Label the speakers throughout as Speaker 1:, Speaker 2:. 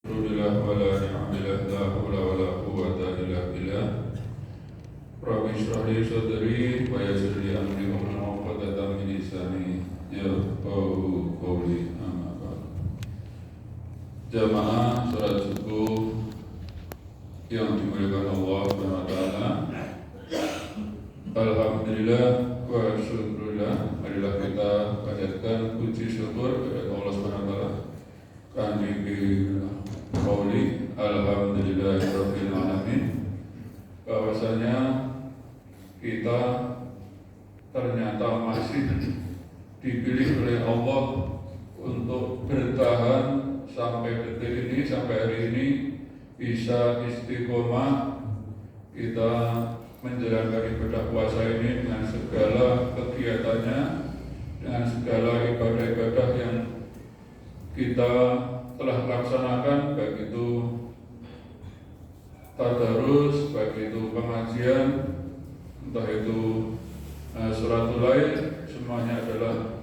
Speaker 1: Alhamdulillah wa la ni'matillah la hawla wa la quwwata illa billah. Rabbi shrah li sadri wa yassir li amri wahlul 'uqdatam min lisani yafqahu qawli. Amma ba'd. Jamaah salat subuh yang dimuliakan Allah Subhanahu wa taala. Alhamdulillah wa syukurillah, marilah kita panjatkan puji syukur kepada Allah Subhanahu wa taala. Kami qauli alhamdulillahirabbil alamin, bahwasanya kita ternyata masih dipilih oleh Allah untuk bertahan sampai detik ini, sampai hari ini bisa istiqomah kita menjalankan ibadah puasa ini dengan segala kegiatannya, dengan segala ibadah-ibadah yang kita telah laksanakan, baik itu tadarus, baik itu pengajian, entah itu suratul lail, semuanya adalah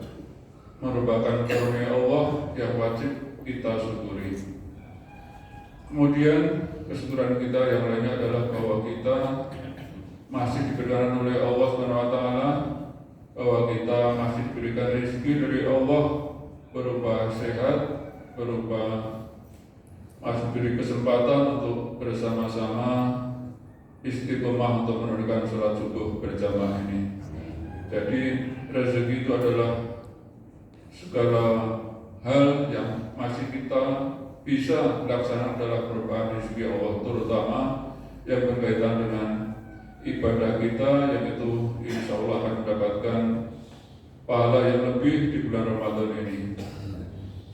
Speaker 1: merupakan karunia Allah yang wajib kita syukuri. Kemudian kesyukuran kita yang lainnya adalah bahwa kita masih diberikan oleh Allah SWT, bahwa kita masih diberikan rezeki dari Allah berupa sehat, berupa masih diberi kesempatan untuk bersama-sama istiqomah untuk menunaikan sholat subuh berjamaah ini. Jadi rezeki itu adalah segala hal yang masih kita bisa laksanakan dalam merupakan rezeki Allah, terutama yang berkaitan dengan ibadah kita, yang itu insya Allah akan mendapatkan pahala yang lebih di bulan Ramadan ini.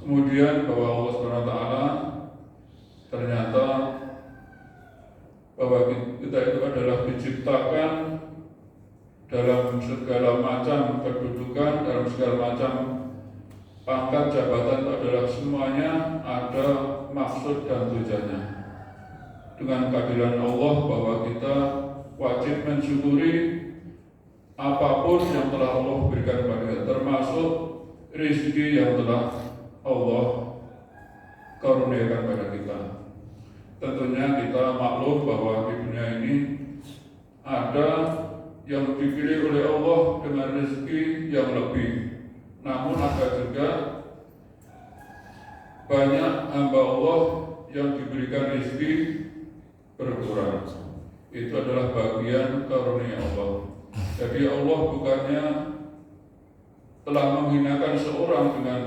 Speaker 1: Kemudian bahwa Allah SWT ternyata bahwa kita itu adalah diciptakan dalam segala macam kedudukan, dalam segala macam pangkat jabatan, itu adalah semuanya ada maksud dan tujuannya. Dengan keadilan Allah bahwa kita wajib mensyukuri apapun yang telah Allah berikan kepada kita, termasuk rezeki yang telah Allah karuniakan kepada kita. Tentunya kita maklum bahwa di dunia ini ada yang dipilih oleh Allah dengan rezeki yang lebih, namun ada juga banyak hamba Allah yang diberikan rezeki berkurang. Itu adalah bagian karunia Allah. Jadi Allah bukannya telah menghinakan seorang dengan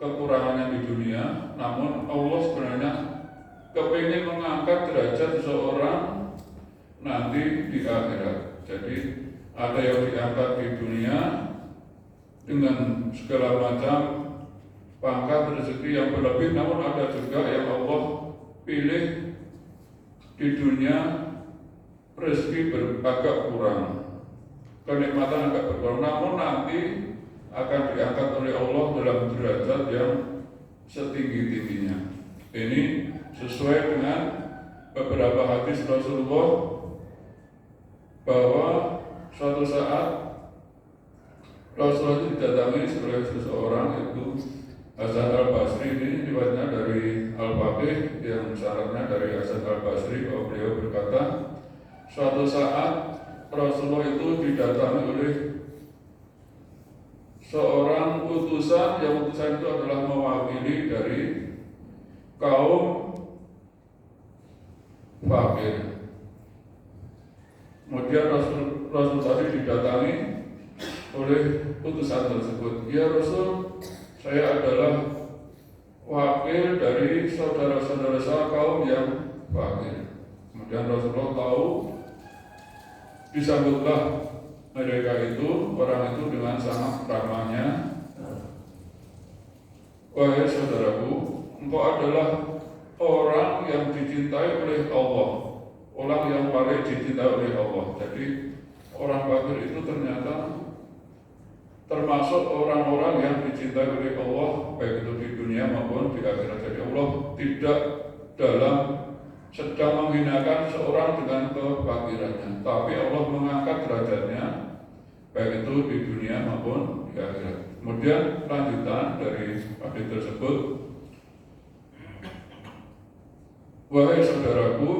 Speaker 1: kekurangannya di dunia, namun Allah sebenarnya kepingin mengangkat derajat seseorang nanti di akhirat. Jadi ada yang diangkat di dunia dengan segala macam pangkat rezeki yang berlebih, namun ada juga yang Allah pilih di dunia rezeki agak kurang, kenikmatan agak berkurang, namun nanti akan diangkat oleh Allah dalam derajat yang setinggi-tingginya. Ini sesuai dengan beberapa hadis Rasulullah bahwa suatu saat Rasulullah itu didatangi oleh seseorang, yaitu Hasan al-Basri. Ini riwayatnya dari Al-Faqih yang syaratnya dari Hasan al-Basri, bahwa beliau berkata, suatu saat Rasulullah itu didatangi oleh seorang utusan, yang utusan itu adalah mewakili dari kaum fakir. Kemudian Rasul tadi didatangi oleh utusan tersebut. Ya Rasul, saya adalah wakil dari saudara-saudara saya kaum yang fakir. Kemudian Rasulullah tahu, disambutlah mereka itu, orang itu dengan sangat ramahnya. Wahai saudaraku, engkau adalah orang yang dicintai oleh Allah, orang yang paling dicintai oleh Allah. Jadi orang fakir itu ternyata termasuk orang-orang yang dicintai oleh Allah, baik itu di dunia maupun di akhirat. Jadi Allah tidak dalam sedang menghinakan seorang dengan kefakirannya, tapi Allah mengangkat derajatnya, baik itu di dunia maupun di akhirat. Kemudian lanjutan dari hadis tersebut, Wahai saudaraku,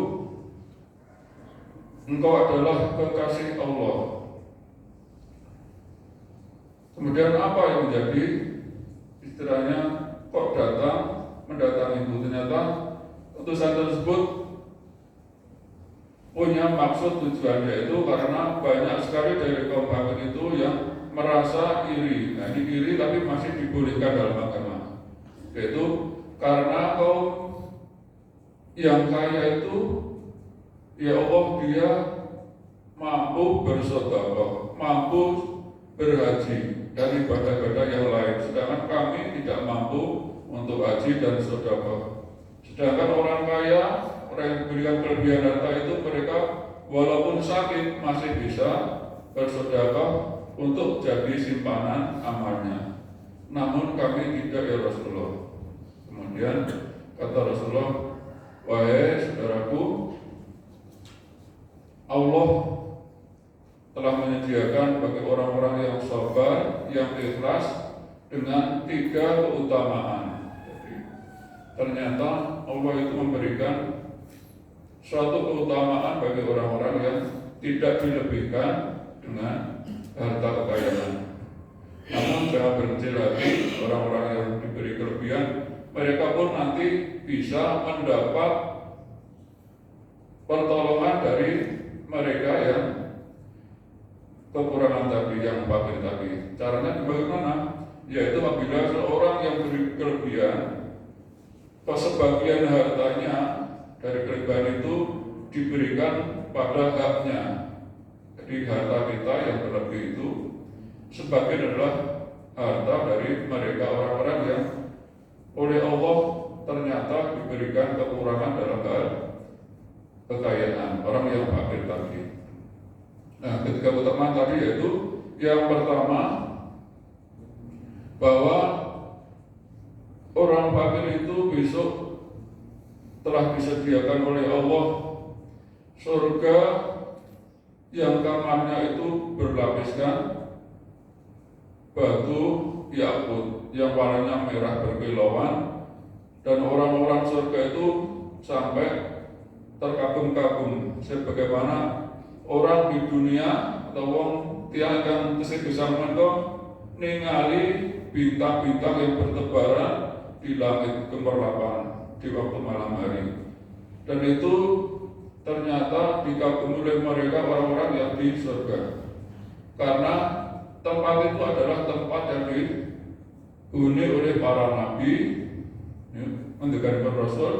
Speaker 1: engkau adalah kekasih Allah. Kemudian apa yang menjadi istilahnya kok mendatangi itu? Ternyata utusan tersebut punya maksud tujuan, yaitu karena banyak sekali dari kaum kafir itu yang merasa iri. Nah, iri tapi masih dibolehkan dalam agama, yaitu karena kaum yang kaya itu, ya Allah, dia mampu bersedekah, mampu berhaji dan ibadah-ibadah yang lain, sedangkan kami tidak mampu untuk haji dan sedekah. Sedangkan orang kaya, orang yang diberikan kelebihan harta itu, mereka walaupun sakit masih bisa bersedekah untuk jadi simpanan amalnya. Namun kami tidak, ya Rasulullah. Kemudian kata Rasulullah, wahai saudaraku, Allah telah menyediakan bagi orang-orang yang sabar, yang ikhlas dengan 3 keutamaan. Jadi, ternyata Allah itu memberikan suatu keutamaan bagi orang-orang yang tidak dilebihkan dengan harta kekayaan. Namun jangan berkecil hati, orang-orang yang diberi kelebihan, mereka pun nanti bisa mendapat pertolongan dari mereka yang kekurangan tadi, yang fakir tadi. Caranya bagaimana? Yaitu apabila seorang yang beri kelebihan, sebagian hartanya dari kelebihan itu diberikan pada haknya. Jadi harta kita yang berlebih itu sebagian adalah harta dari mereka orang-orang yang oleh Allah ternyata diberikan kekurangan dalam hal kekayaan, orang yang fakir tadi. Nah, ketika keutamaan tadi yaitu yang pertama, bahwa orang fakir itu besok telah disediakan oleh Allah surga yang kamarnya itu berlapiskan batu yakut yang warnanya merah berkilauan, dan orang-orang surga itu sampai terkagum-kagum sebagaimana orang di dunia atau wong tiang yang kesih bisa ningali bintang-bintang yang bertebaran di langit gemerlapan di waktu malam hari. Dan itu ternyata dikagumi oleh mereka orang-orang yang di surga, karena tempat itu adalah tempat yang dihuni oleh para nabi, mendengarkan Rasul.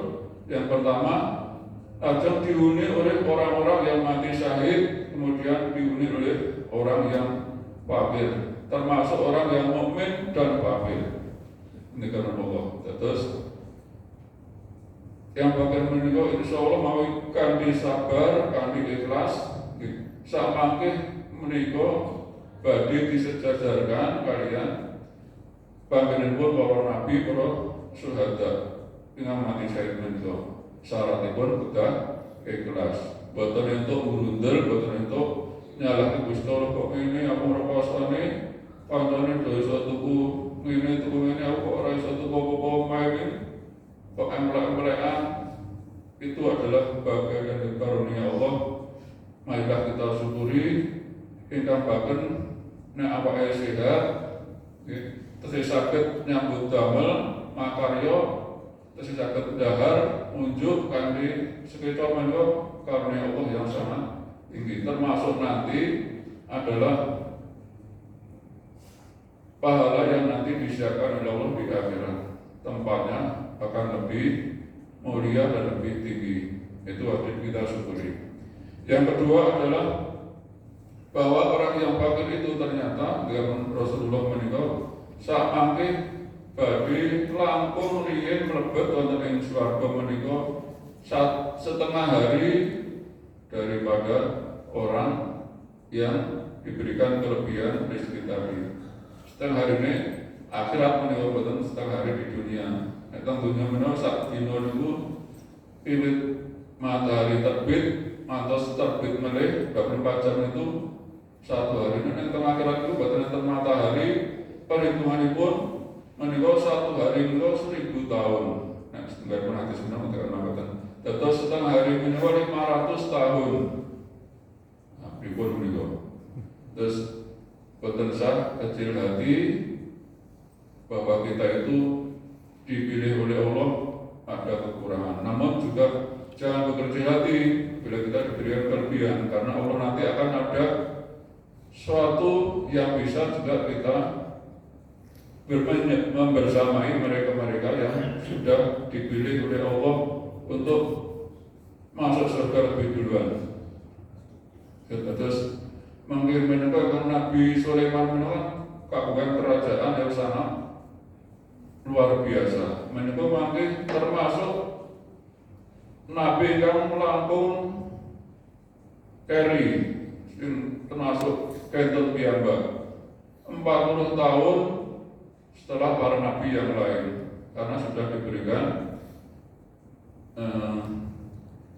Speaker 1: Yang pertama, ajang dihuni oleh orang-orang yang mati syahid, kemudian dihuni oleh orang yang fakir, termasuk orang yang mukmin dan fakir. Mendengarkan Allah. Terus yang fakir menikah insya Allah mau kandi sabar, kandi ikhlas, samangke menikah badhe disejajarkan kalian panggenipun para nabi, para syuhada ingkang mati syahid menika. Syaratipun kudu ikhlas. Boten entuk ngundel, boten entuk nyalahke Gusti Allah kok ngene aku ora pasane, kancane do iso tuku ngene tuku ngene aku kok ora iso tuku apa-apa main. Kok emlek-emlekan. Itu adalah bagian dari karunia Allah. Marilah kita syukuri ingkang baken nek awake sehat, tesih saged nyambut damel makarya, tesih saged dahar unjuk kanthi sekeca menika karunia Allah yang sangat tinggi. Termasuk nanti adalah pahala yang nanti disiapkan oleh Allah di akhirat. Tempatnya akan lebih mulia dan lebih tinggi. Itu wajib kita syukuri. Yang kedua adalah bahwa orang yang fakir itu ternyata dengan Rasulullah menikah samangke badhe langkung riyin mlebet wonten ing swarga menika setengah hari daripada orang yang diberikan kelebihan rezeki tadi. Setengah hari ini akhirat menika boten setengah hari di dunia. Nek teng dunya menika sak dina niku wiwit matahari terbit ngantos terbit melih 24 jam itu satu hari. Nek teng akhirat niku boten enten matahari, perhitunganipun menika satu hari niku 1000 tahun. Nek setengah pun hadis menika mboten Terus setengah hari menika 500 tahun. Nah, pripun menika? Terus boten sah kecil hati bahwa kita itu dipilih oleh Allah ada kekurangan. Namun juga jangan berkecil hati bila kita diberikan kelebihan, karena Allah nanti akan ada suatu yang bisa juga kita membersamai mereka-mereka yang sudah dipilih oleh Allah untuk masuk surga lebih duluan. Terus mungkin menemukan Nabi Sulaiman menemukan kagungan kerajaan yang sangat luar biasa. Menemukan mungkin termasuk Nabi yang melangkung keri, termasuk kentut piyambak 40 tahun setelah para nabi yang lain, karena sudah diberikan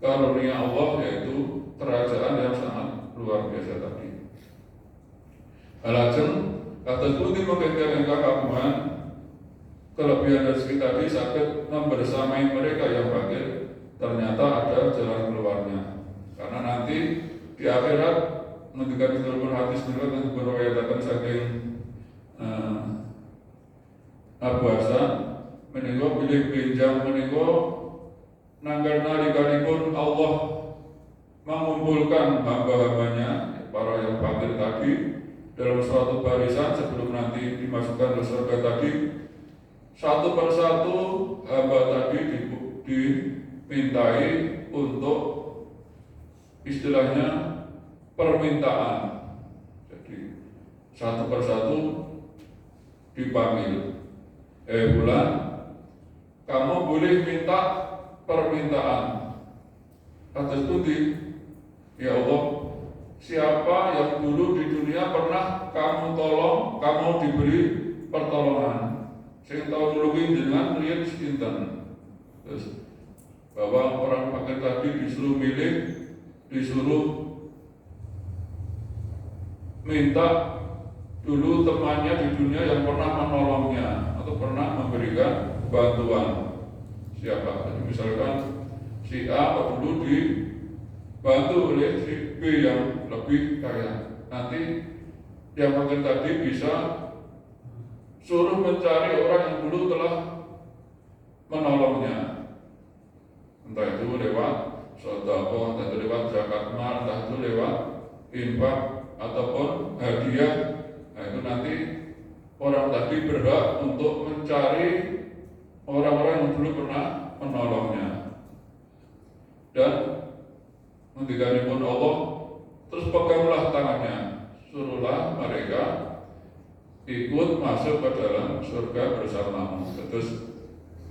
Speaker 1: karunia Allah, yaitu kerajaan yang sangat luar biasa tadi. Alajeng kata putih mengkengkel engkau kagungan kelebihan rezeki tadi sakit membersamai mereka yang fakir. Ternyata ada jalan keluarnya, karena nanti di akhirat mendengar Al-Qur'an hadis mereka berwayatkan saking Abu Hasan menika bilih benjang menika nanggal nalikanipun Allah mengumpulkan hamba-hambanya para yang fakir tadi dalam suatu barisan sebelum nanti dimasukkan ke surga tadi, satu persatu hamba tadi dimintai untuk istilahnya permintaan. Jadi satu persatu dipanggil, bulan kamu boleh minta permintaan. Atas pundi, ya Allah, siapa yang dulu di dunia pernah kamu tolong, kamu diberi pertolongan, sing tahu nulungi dengan riyen sinten. Terus bahwa orang fakir tadi disuruh milih, disuruh minta dulu temannya di dunia yang pernah menolongnya atau pernah memberikan bantuan. Siapa? Jadi misalkan si A dulu dibantu oleh si B yang lebih kaya. Nanti yang fakir tadi bisa suruh mencari orang yang dulu telah menolongnya. Entah itu lewat sedekah, entah itu lewat zakat mal, entah itu lewat infak ataupun hadiah. Nah, itu nanti orang tadi berhak untuk mencari orang-orang yang dulu pernah menolongnya. Dan mendikanipun Allah, terus peganglah tangannya, suruhlah mereka ikut masuk ke dalam surga bersamamu. Terus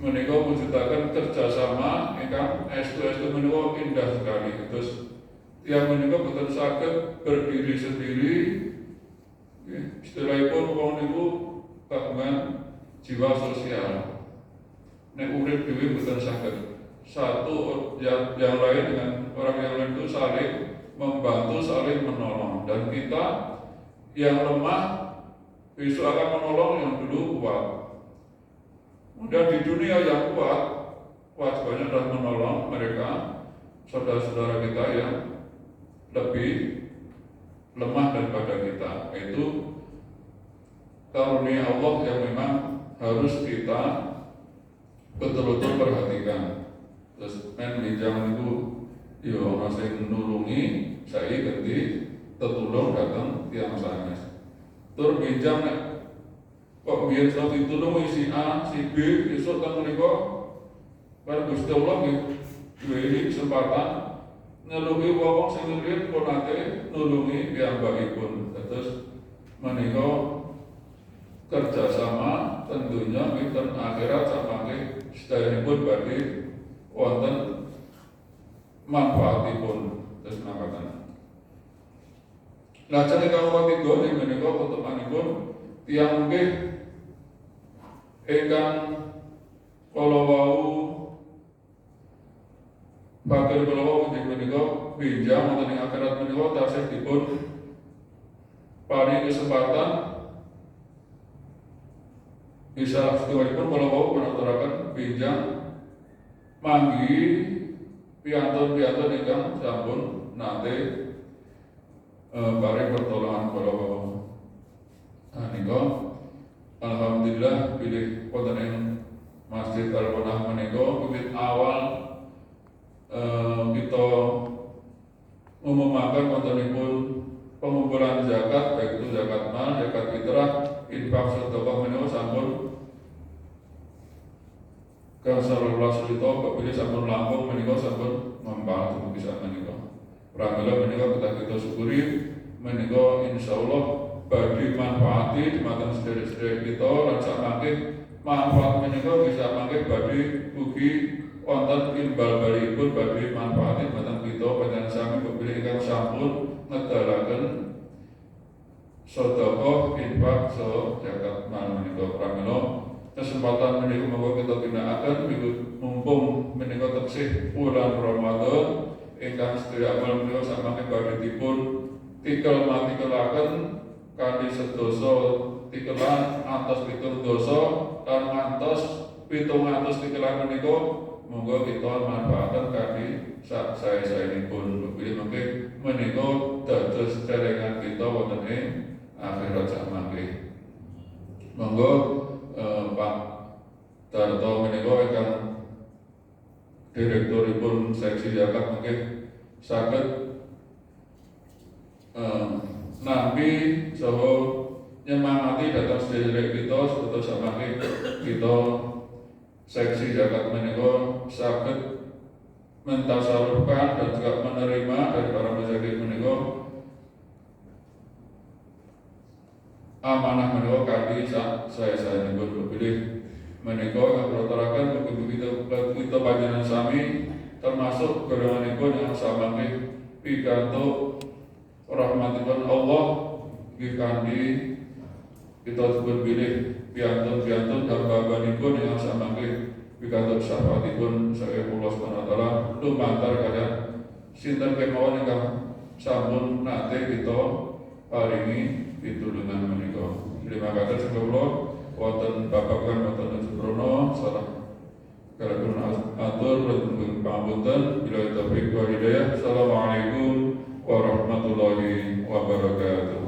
Speaker 1: menika mujudaken kerjasama ingkang estu-estu menika indah sekali. Terus tiang menika boten saged berdiri sendiri. Istilahipun wong niku kagungan jiwa sosial. Nek urip dhewe boten saged. Satu yang lain dengan orang yang lain itu saling membantu, saling menolong. Dan kita yang lemah besok akan menolong yang dulu kuat. Dan di dunia yang kuat, kewajibannya adalah menolong mereka, saudara-saudara kita yang lebih lemah daripada kita. Itu karunia Allah yang memang harus kita betul-betul perhatikan. Terus minjam itu yo masih nulungi, saya ganti tetulung datang tiang sanes. Tur minjam kok biar selalu ditulungi si A, si B, besok kan mereka kan Gusti Allah ini kesempatan nulungi wong sing lihat pun nate nulungi piyambakipun. Terus menika kerjasama tentunya wonten akhirat samangke sedayanipun badhe wonten manfaatipun. Terus mangkaten. Lajeng ingkang ketiga ing menika ketepanipun tiyang nggih ingkang kala wau bakal kala wau ing menika pinjam wonten ing akhirat menika tasih dipun paring kesempatan bisa sedherepipun kala wau menaturaken pinjam manggi piantun ingkang sampun nate paring pertolongan kula nika alhamdulillah pilih wonten ing Masjid Al-Qunah menika wiwit awal kita ngumumaken wontenipun pengumpulan zakat, baik itu zakat mal, zakat fitrah, infak sedekah menika sampun Kasalullah cerita kepilih sampun langkung menika sampun ngempal tubuh bisa menika. Pramila menika kita syukuri menika insyaallah badhe manfaati dumateng sedherek-sedherek kita lan sakmangke manfaat menika bisa mangke badhe ugi wonten imbal balipun badhe manfaati dumateng kita panjenengan sami kepilih ingkang sampun ngedalaken sedekah infak zakat mal menika pramila kesempatan menika monggo kita ginakaken mumpung menika teksih bulan Ramadan ingkang sedaya amal menika samangke badhe dipun tikel-matikelaken kanthi sedasa tikelan antos pitung dosa lan ngantos 700 tikelan menika monggo kita manfaataken kanthi sae-saenipun pilih mangke menika dados celengan kita wonten ing akhirat samangke monggo Pak Darto menika ingkang direkturipun seksi zakat mungkin saged nampi saha nyemangati dhateng sedherek kita sedherek samangke kita seksi zakat menika saged mentasarufkan dan juga menerima dari para masyarakat menika amanah menika kanthi saya nyebut pilih menika yang berterakan begitu kita panjenengan sami termasuk golonganipun yang samangke pikantuk rahmatipun Allah nggih kanthi kita sebut pilih piantun hamba-hambanipun yang samangke pikantuk syafaatipun saking Allah Subhanahu wa taala lumantar kaliyan sinten kemawon ingkang sampun nate kita paringi pitulungan menika. Terima kasih semoga wonten babagan wonten Subrono salah kalipun atur lan pangapunten bila taufik wa hidayah. Assalamualaikum warahmatullahi wabarakatuh.